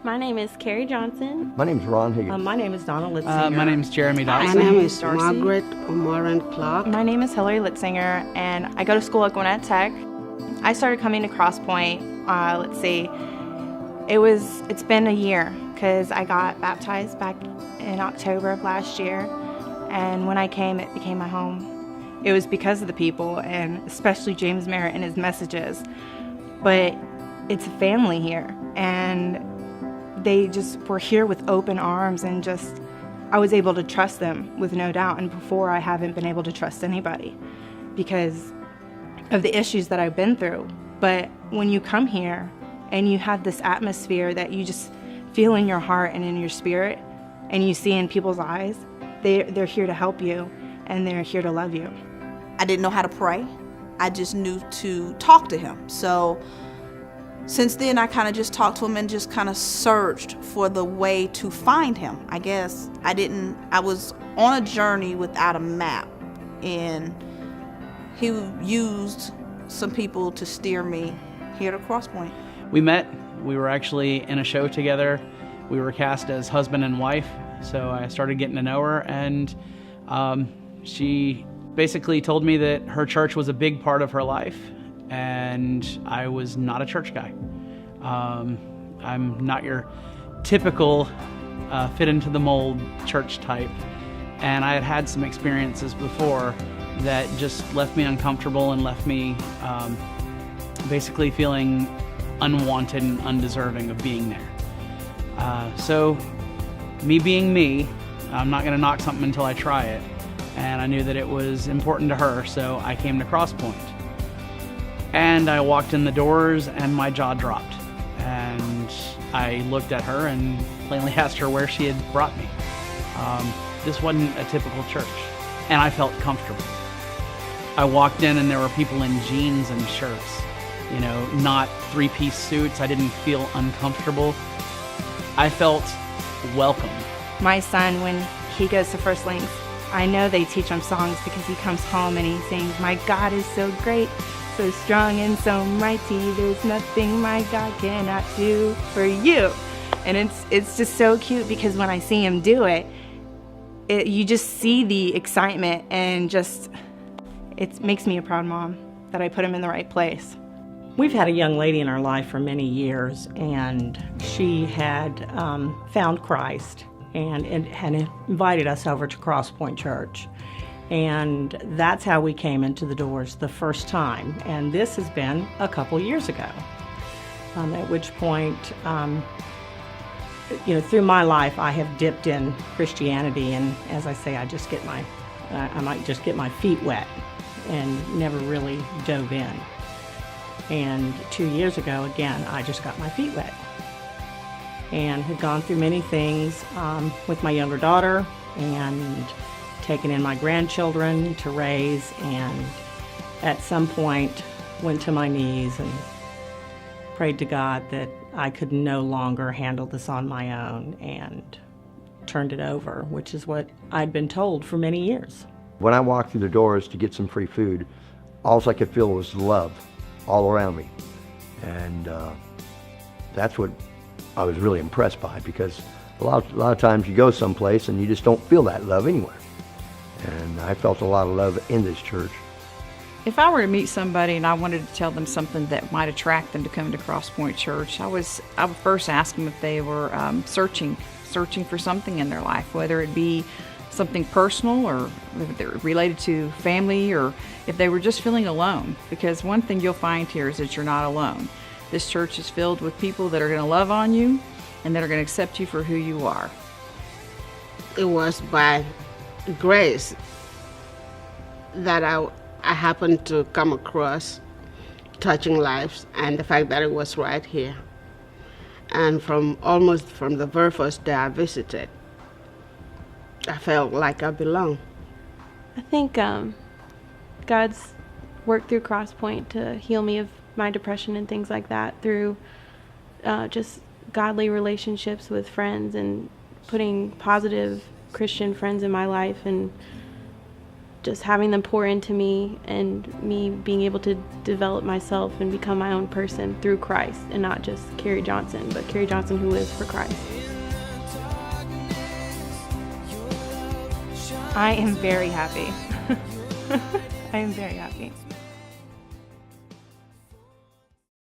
My name is Carrie Johnson. My name's Ron Higgins. My name is Donna Litzinger. My name's Jeremy My Dawson. name is Margaret O'Moran Clark. My name is Hillary Litzinger, and I go to school at Gwinnett Tech. I started coming to Cross Pointe, it's been a year, because I got baptized back in October of last year, and when I came, it became my home. It was because of the people, and especially James Merritt and his messages, but it's a family here, and they just were here with open arms, and just I was able to trust them with no doubt. And before, I haven't been able to trust anybody because of the issues that I've been through. But when you come here and you have this atmosphere that you just feel in your heart and in your spirit, and you see in people's eyes, they're here to help you, and they're here to love you. I didn't know how to pray. I just knew to talk to him. So since then, I kind of just talked to him and just kind of searched for the way to find him, I guess. I was on a journey without a map, and he used some people to steer me here to Cross Pointe. We met. We were actually in a show together. We were cast as husband and wife, so I started getting to know her, and she basically told me that her church was a big part of her life, and I was not a church guy. I'm not your typical fit into the mold church type, and I had had some experiences before that just left me uncomfortable and left me basically feeling unwanted and undeserving of being there. So me being me, I'm not going to knock something until I try it, and I knew that it was important to her, so I came to Cross Pointe. And I walked in the doors and my jaw dropped. And I looked at her and plainly asked her where she had brought me. This wasn't a typical church, and I felt comfortable. I walked in and there were people in jeans and shirts, not three-piece suits. I didn't feel uncomfortable. I felt welcome. My son, when he goes to First Links, I know they teach him songs because he comes home and he sings, "My God is so great, so strong and so mighty, there's nothing my God cannot do for you." And it's just so cute because when I see him do it, you just see the excitement, and just it makes me a proud mom that I put him in the right place. We've had a young lady in our life for many years, and she had found Christ and had invited us over to Cross Pointe Church. And that's how we came into the doors the first time. And this has been a couple years ago, at which point, through my life, I have dipped in Christianity. And as I say, I might just get my feet wet and never really dove in. And 2 years ago, again, I just got my feet wet and had gone through many things with my younger daughter and taken in my grandchildren to raise, and at some point went to my knees and prayed to God that I could no longer handle this on my own, and turned it over, which is what I'd been told for many years. When I walked through the doors to get some free food, all I could feel was love all around me. And that's what I was really impressed by, because a lot of times you go someplace and you just don't feel that love anywhere. And I felt a lot of love in this church. If I were to meet somebody and I wanted to tell them something that might attract them to come to Cross Pointe Church, I would first ask them if they were searching for something in their life, whether it be something personal or if they're related to family, or if they were just feeling alone. Because one thing you'll find here is that you're not alone. This church is filled with people that are going to love on you and that are going to accept you for who you are. It was by grace that I happened to come across Touching Lives, and the fact that it was right here. And from the very first day I visited, I felt like I belonged. I think God's worked through Cross Pointe to heal me of my depression and things like that through just godly relationships with friends and putting positive Christian friends in my life. And just having them pour into me and me being able to develop myself and become my own person through Christ, and not just Carrie Johnson, but Carrie Johnson who lives for Christ. I am very happy. I am very happy.